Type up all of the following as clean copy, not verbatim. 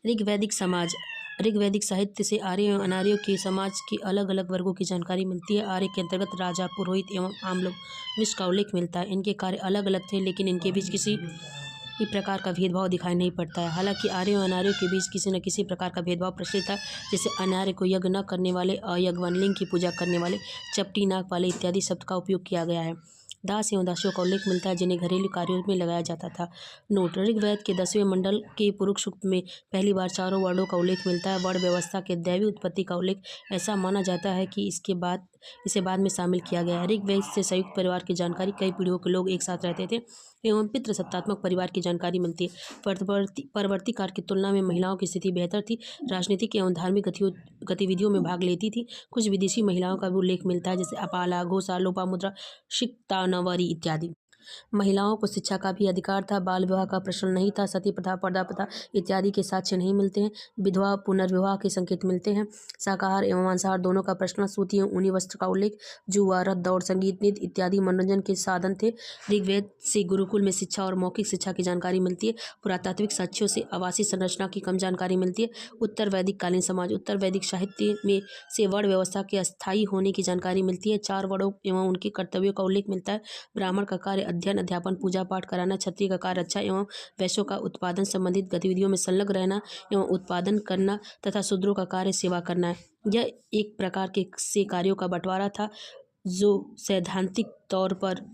ऋग्वैदिक समाज। ऋग्वैदिक साहित्य से आर्य एवं अनार्यों के समाज के अलग अलग वर्गों की जानकारी मिलती है। आर्य के अंतर्गत राजा, पुरोहित एवं आम लोग विश्व का उल्लेख मिलता है। इनके कार्य अलग अलग थे, लेकिन इनके बीच किसी भी प्रकार का भेदभाव दिखाई नहीं पड़ता है। हालांकि आर्यों और अनार्यों के बीच किसी न किसी प्रकार का भेदभाव प्रचलित था। जैसे अनार्य को यज्ञ न करने वाले, अयज्ञवान, लिंग की पूजा करने वाले, चपटी नाक वाले इत्यादि शब्द का उपयोग किया गया है। दास एवं दासियों का उल्लेख मिलता है, जिन्हें घरेलू कार्यों में लगाया जाता था। नोट: ऋग्वेद के 10वें मंडल के पुरुष सूक्त में पहली बार चारों वर्णों का उल्लेख मिलता है। वर्ण व्यवस्था के दैवी उत्पत्ति का उल्लेख ऐसा माना जाता है कि इसे बाद में शामिल किया गया है। ऋग्वेद से संयुक्त परिवार की जानकारी, कई पीढ़ियों के लोग एक साथ रहते थे, एवं पितृसत्तात्मक परिवार की जानकारी मिलती है। परवर्ती काल की तुलना में महिलाओं की स्थिति बेहतर थी, राजनीतिक एवं धार्मिक गतिविधियों में भाग लेती थी। कुछ विदेशी महिलाओं का भी उल्लेख मिलता है, जैसे अपाला, घोषा, लोपामुद्रा, शिक्तानवरी इत्यादि। महिलाओं को शिक्षा का भी अधिकार था। बाल विवाह का प्रचलन नहीं था। सती प्रथा, पर्दा प्रथा इत्यादि के साक्ष्य नहीं मिलते हैं। विधवा पुनर्विवाह के संकेत मिलते हैं। शाकाहार एवं मांसाहार दोनों का प्रचलन, सूती एवं ऊनी वस्त्र का उल्लेख, जुआ, रथ दौड़, संगीत, नृत्य इत्यादि मनोरंजन के साधन थे। ऋग्वेद से गुरुकुल में शिक्षा और मौखिक शिक्षा की जानकारी मिलती है। पुरातात्विक साक्ष्यों से आवासीय संरचना की कम जानकारी मिलती है। उत्तर वैदिक कालीन समाज। उत्तर वैदिक साहित्य में से वर्ण व्यवस्था के अस्थायी होने की जानकारी मिलती है। 4 वर्णों एवं उनके कर्तव्यों का उल्लेख मिलता है। ब्राह्मण का कार्य अध्ययन, अध्यापन, पूजा पाठ कराना, क्षत्रिय का कार्य रक्षा एवं वैश्यों का उत्पादन संबंधित गतिविधियों में संलग्न रहना एवं उत्पादन करना तथा शूद्रों का कार्य सेवा करना है। यह एक प्रकार के से कार्यों का बंटवारा था, जो सैद्धांतिक तौर पर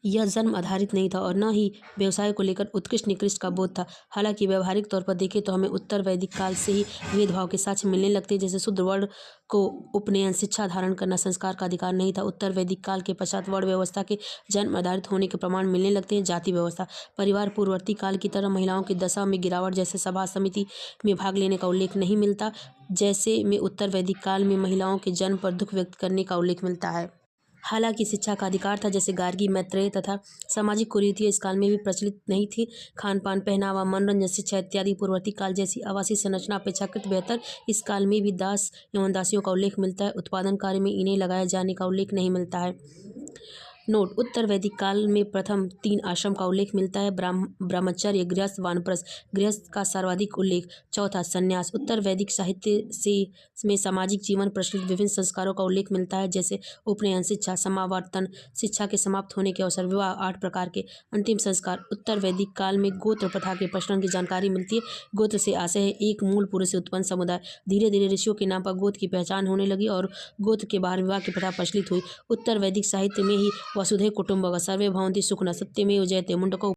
यह जन्म आधारित नहीं था और न ही व्यवसाय को लेकर उत्कृष्ट निकृष्ट का बोध था। हालांकि व्यवहारिक तौर पर देखें तो हमें उत्तर वैदिक काल से ही भेदभाव के साक्ष्य मिलने लगते हैं। जैसे शूद्र वर्ण को उपनयन, शिक्षा धारण करना, संस्कार का अधिकार नहीं था। उत्तर वैदिक काल के पश्चात वर्ण व्यवस्था के जन्म आधारित होने के प्रमाण मिलने लगते हैं। जाति व्यवस्था। परिवार पूर्ववर्ती काल की तरह महिलाओं की दशा में गिरावट, जैसे सभा समिति में भाग लेने का उल्लेख नहीं मिलता। जैसे में उत्तर वैदिक काल में महिलाओं के जन्म पर दुख व्यक्त करने का उल्लेख मिलता है। हालांकि शिक्षा का अधिकार था, जैसे गार्गी, मैत्रेय तथा सामाजिक कुरीतियां इस काल में भी प्रचलित नहीं थी। खान पान, पहनावा, मनोरंजन, शिक्षा इत्यादि पूर्ववर्ती काल जैसी आवासीय संरचना अपेक्षाकृत बेहतर। इस काल में भी दास एवं दासियों का उल्लेख मिलता है। उत्पादन कार्य में इन्हें लगाए जाने का उल्लेख नहीं मिलता है। नोट: उत्तर वैदिक काल में प्रथम 3 आश्रम का उल्लेख मिलता है। ब्रह्मचर्य, गृहस्थ, वानप्रस्थ। गृहस्थ का सर्वाधिक उल्लेख। चौथा, संन्यास। उत्तर वैदिक साहित्य में सामाजिक जीवन प्रचलित विभिन्न संस्कारों का उल्लेख मिलता है, जैसे उपनयन, शिक्षा, समावर्तन, शिक्षा के समाप्त होने के अवसर, विवाह, 8 प्रकार के अंतिम संस्कार। उत्तर वैदिक काल में गोत्र प्रथा के प्रचलन की जानकारी मिलती है। गोत्र से आशय है एक मूल पुरुष से उत्पन्न समुदाय। धीरे धीरे ऋषियों के नाम पर गोत्र की पहचान होने लगी और गोत्र के बाहर विवाह की प्रथा प्रचलित हुई। उत्तर वैदिक साहित्य में ही वसुधैव कुटुंबकम् सर्वे भवन्ति सुखिनः सत्यमेव जयते मुंडको